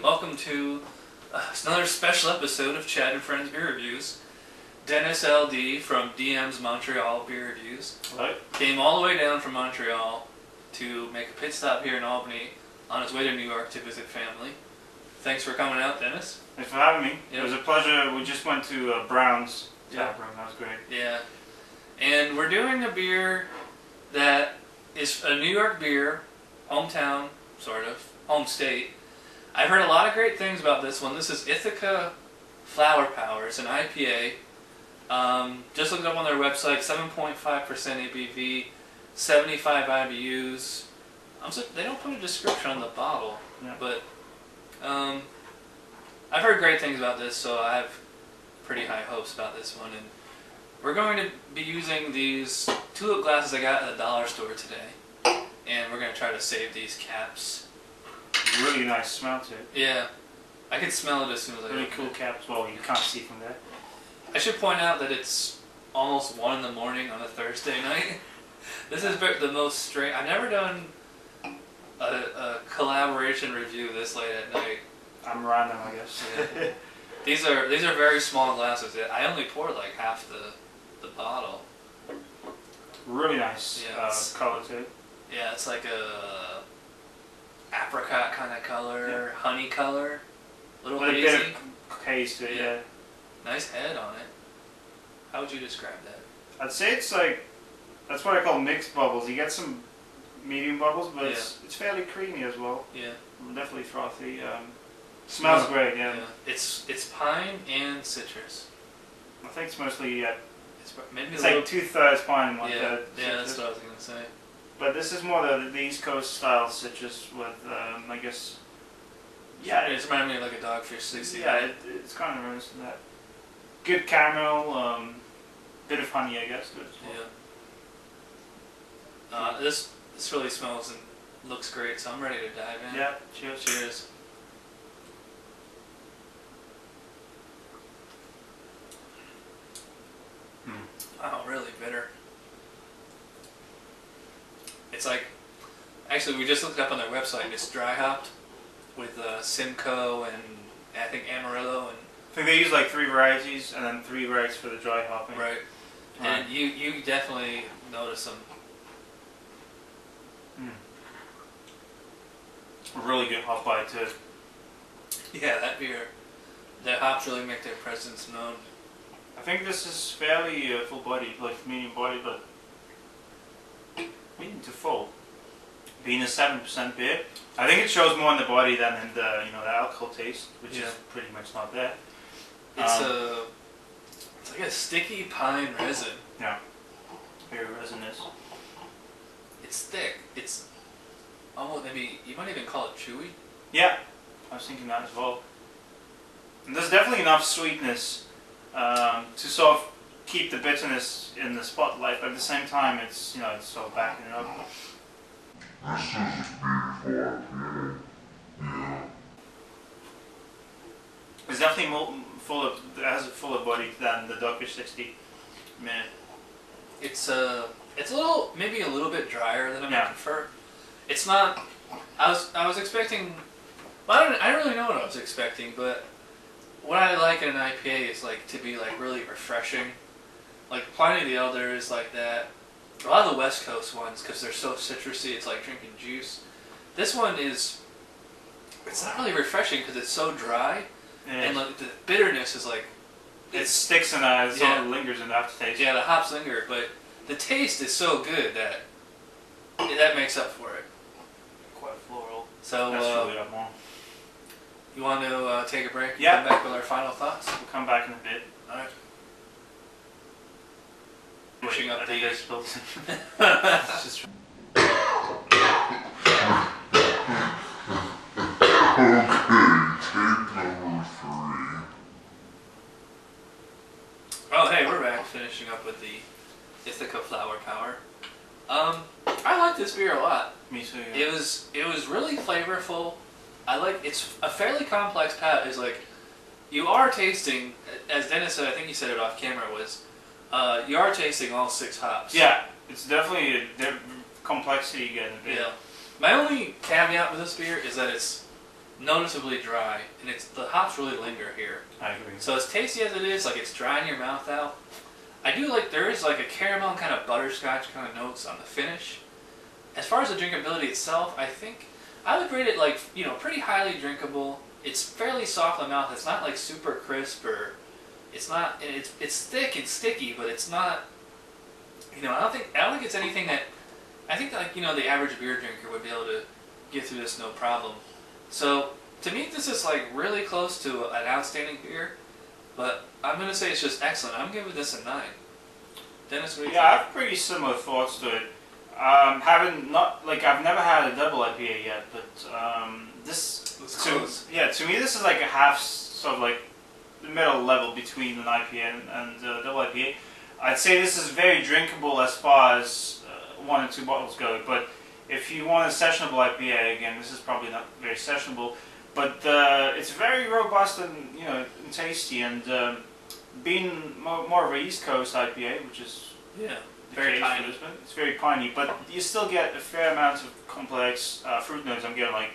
Welcome to another special episode of Chad and Friends Beer Reviews. Dennis LD from DM's Montreal Beer Reviews came all the way down from Montreal to make a pit stop here in Albany on his way to New York to visit family. Thanks for coming out, Dennis. Thanks for having me. Yep. It was a pleasure. We just went to Brown's tap room. That was great. Yeah. And we're doing a beer that is a New York beer, hometown, sort of, home state. I've heard a lot of great things about this one. This is Ithaca Flower Power. It's an IPA. Just looked up on their website, 7.5% ABV, 75 IBUs. They don't put a description on the bottle, but I've heard great things about this, so I have pretty high hopes about this one. And we're going to be using these tulip glasses I got at the dollar store today, and we're going to try to save these caps. Really nice smell to it. Yeah, I can smell it as soon as I really cool caps. Well, you can't see from there. I should point out that it's almost 1 in the morning on a Thursday night. This is the most strange. I've never done a collaboration review this late at night. I'm random, I guess. Yeah. These are very small glasses. I only poured like half the bottle. Really nice color to it. Yeah, it's like a apricot kind of color, honey color, little hazy. A bit of haze to it, yeah. Nice head on it. How would you describe that? I'd say it's like, that's what I call mixed bubbles. You get some medium bubbles, but it's fairly creamy as well. Yeah. Definitely frothy. Smells great, yeah. It's pine and citrus. I think it's mostly, it's like 2/3 pine and 1/3 citrus. citrus. Yeah, that's what I was going to say. But this is more the East Coast style citrus with, I guess... Yeah, it's reminding me of like a Dogfish 60. Yeah, it's kind of reminiscent of that. Good caramel, bit of honey, I guess. Yeah. This really smells and looks great, so I'm ready to dive in. Yeah, cheers. Cheers. Oh, really bitter. It's like, actually we just looked it up on their website and it's dry hopped with Simcoe and I think Amarillo and... I think they use like 3 varieties and then 3 varieties for the dry hopping. Right. And you definitely notice them. A really good hop bite too. Yeah, that beer. The hops really make their presence known. I think this is fairly full bodied, like medium bodied, but medium to full. Being a 7% beer, I think it shows more in the body than in the the alcohol taste, which is pretty much not there. It's like a sticky pine resin. Yeah, very resinous. It's thick. It's almost maybe you might even call it chewy. Yeah, I was thinking that as well. And there's definitely enough sweetness to sort of keep the bitterness in the spotlight, but at the same time, it's it's sort of backing it up. This is a beautiful IPA. Yeah. It's definitely it has a fuller body than the Dogfish 60. Man, it's a little, maybe a little bit drier than I would prefer. It's not. I was expecting. Well, I don't really know what I was expecting, but what I like in an IPA is like to be like really refreshing. Like Pliny the Elder is like that. A lot of the West Coast ones, because they're so citrusy, it's like drinking juice. This one is, it's not really refreshing because it's so dry, and like the bitterness is like, it sticks in it sort of lingers in the aftertaste. Yeah, the hops linger, but the taste is so good that makes up for it. Quite floral. So that's really up more. You want to take a break? Yeah. Come back with our final thoughts. We'll come back in a bit. All right. Pushing up the... It's just... Oh, hey, we're back finishing up with the Ithaca Flower Power. I like this beer a lot. Me too. Yeah. It was really flavorful. It's a fairly complex palate. It's like you are tasting, as Dennis said, I think he said it off camera, was you are tasting all 6 hops. Yeah, it's definitely a complexity again. Yeah. My only caveat with this beer is that it's noticeably dry, and the hops really linger here. I agree. So as tasty as it is, like it's drying your mouth out. I do like there is like a caramel and kind of butterscotch kind of notes on the finish. As far as the drinkability itself, I think I would rate it like pretty highly drinkable. It's fairly soft in the mouth. It's not like super crisp or it's not. It's thick and sticky, but it's not. I don't think it's anything that. I think that the average beer drinker would be able to get through this no problem. So to me, this is like really close to an outstanding beer, but I'm gonna say it's just excellent. I'm giving this a 9. Dennis, what do you think? I have pretty similar thoughts to it. I've never had a double IPA yet, but to me this is like a half, sort of like the middle level between an IPA and double IPA. I'd say this is very drinkable as far as 1 and 2 bottles go, but if you want a sessionable IPA, again, this is probably not very sessionable, but it's very robust and tasty, and being more of a East Coast IPA, which is very piney. It's very piney, but you still get a fair amount of complex fruit notes. I'm getting like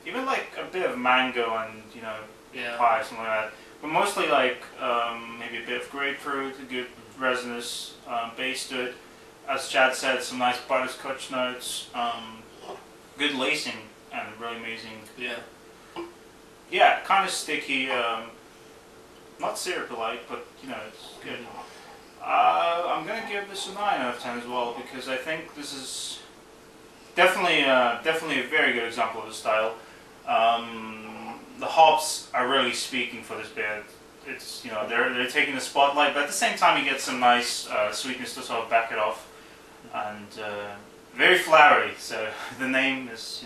even like a bit of mango and pie, something like that. But mostly like maybe a bit of grapefruit, a good resinous base to it. As Chad said, some nice butterscotch notes, good lacing, and really amazing. Yeah, kind of sticky, not syrupy-like, but it's good. I'm gonna give this a 9 out of 10 as well, because I think this is definitely a very good example of the style. The hops are really speaking for this beer. It's they're taking the spotlight, but at the same time you get some nice sweetness to sort of back it off, and very flowery. So the name is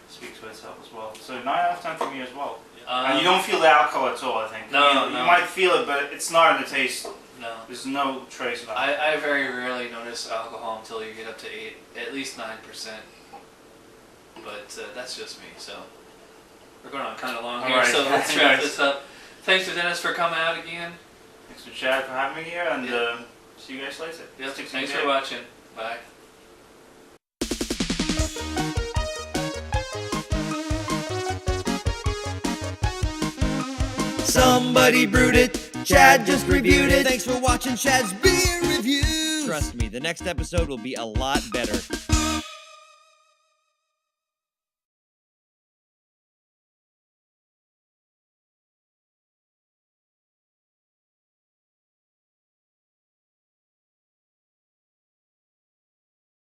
speaks for itself as well. So 9 out of 10 for me as well. And you don't feel the alcohol at all. I think you might feel it, but it's not in the taste. No, there's no trace of that. I very rarely notice alcohol until you get up to 8, at least 9%. But that's just me. So we're going on kind of long here. Right. So let's wrap this up. Thanks to Dennis for coming out again. Thanks to Chad for having me here, and see you guys later. Thanks for watching. Bye. Somebody brewed it. Chad just reviewed it. Thanks for watching Chad's Beer Review. Trust me, the next episode will be a lot better.